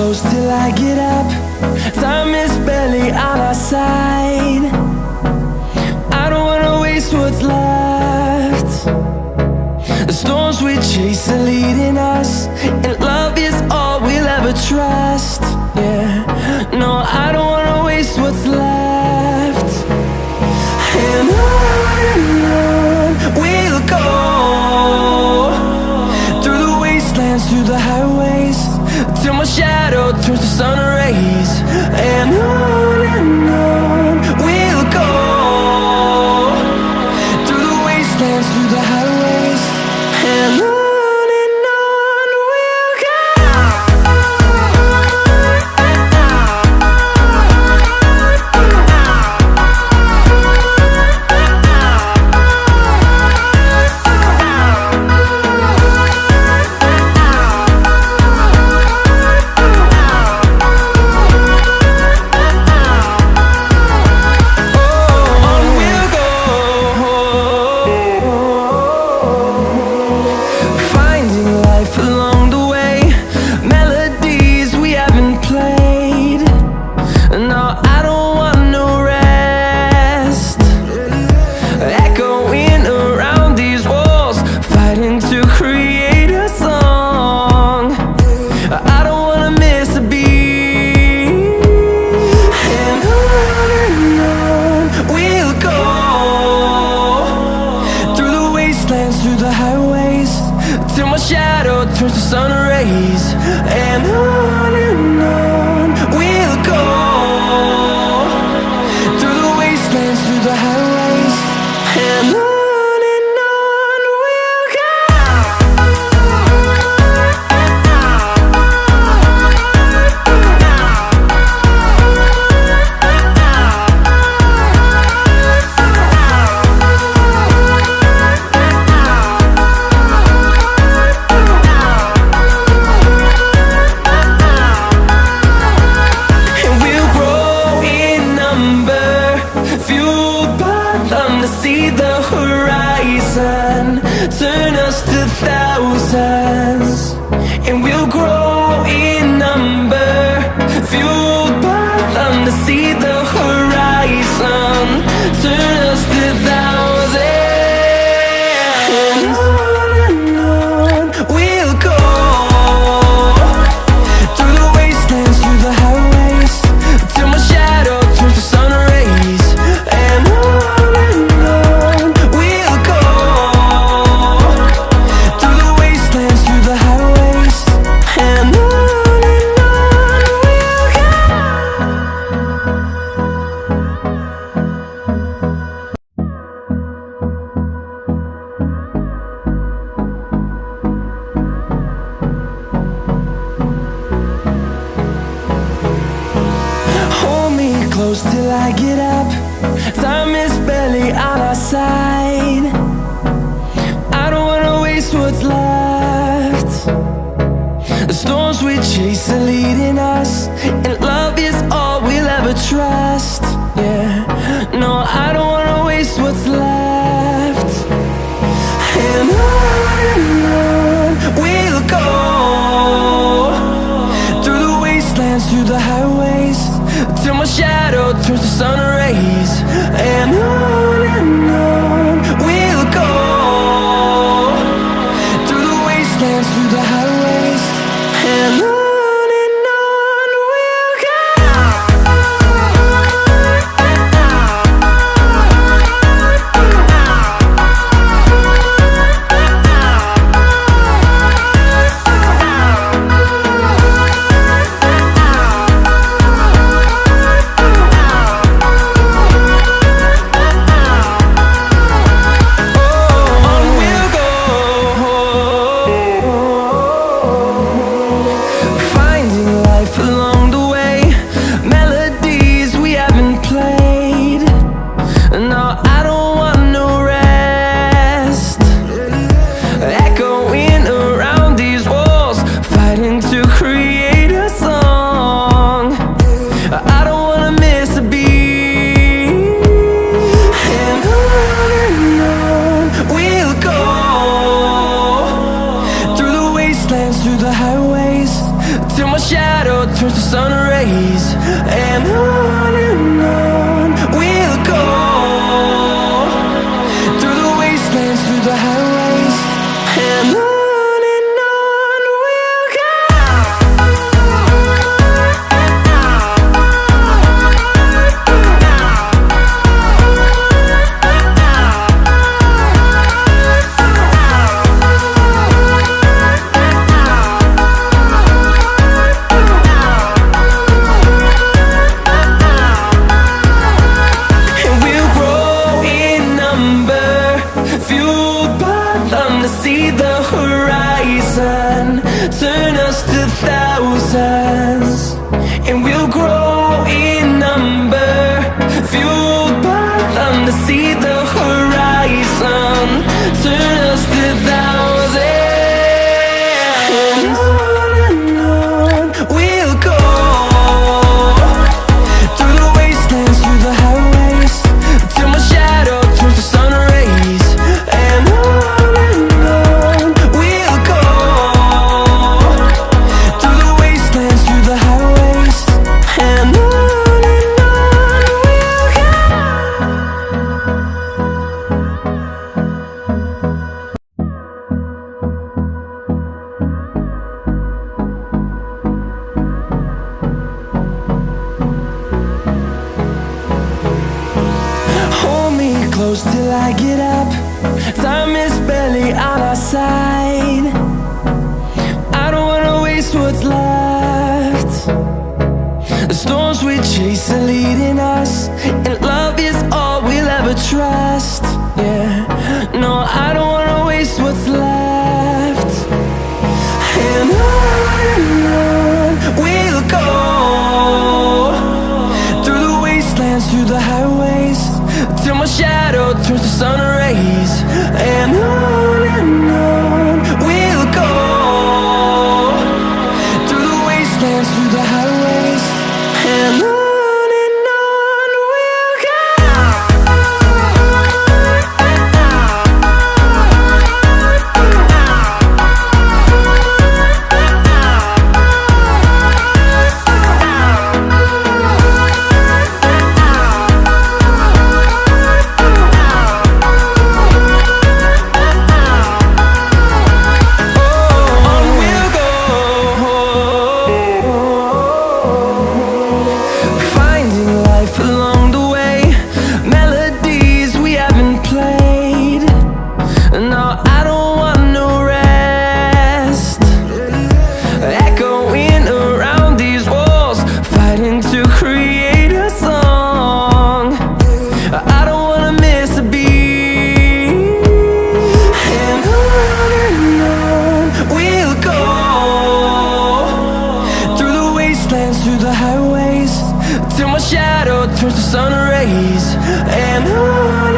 close till I get up. Time is barely on our side. I don't wanna waste what's left. The storms we chase are leading us, and love is all we'll ever trust. Yeah, no, I don't wanna waste what's left. And on we'll go, through the wastelands, through the highways, till my shadow turns to sun rays. And on we'll go, through the wastelands, through the highways, and on. Through the highways, till my shadow turns to sun rays. And on we'll go, through the wastelands, through the highways, and on we'll go. See the horizon turn us to thousands, and we'll grow in number, fueled by them. To see the horizon turn us to thousands, and on we'll go, through the wastelands, through the highways, till my shadow turns to sun rays. And close till I get up. Time is barely on our side. I don't wanna waste what's left. The storms we chase are leading us, and love is all we'll ever trust. Yeah, no, I don't wanna waste what's left. And on we'll go, through the wastelands, through the highways, till my shadow turns to sun rays. And on we'll go, through the wastelands, through the highways, and on. close till I get up. Time is barely on our side. I don't wanna waste what's left. The storms we chase are leading us, and love is all we'll ever trust. Yeah, no, I don't wanna waste what's left. And on we'll go, through the wastelands, through the highways, till my shadow turns to sun rays. And on we'll go, through the wastelands, through the highways, and on we'll go. Through the highways, till my shadow turns to sun rays. And on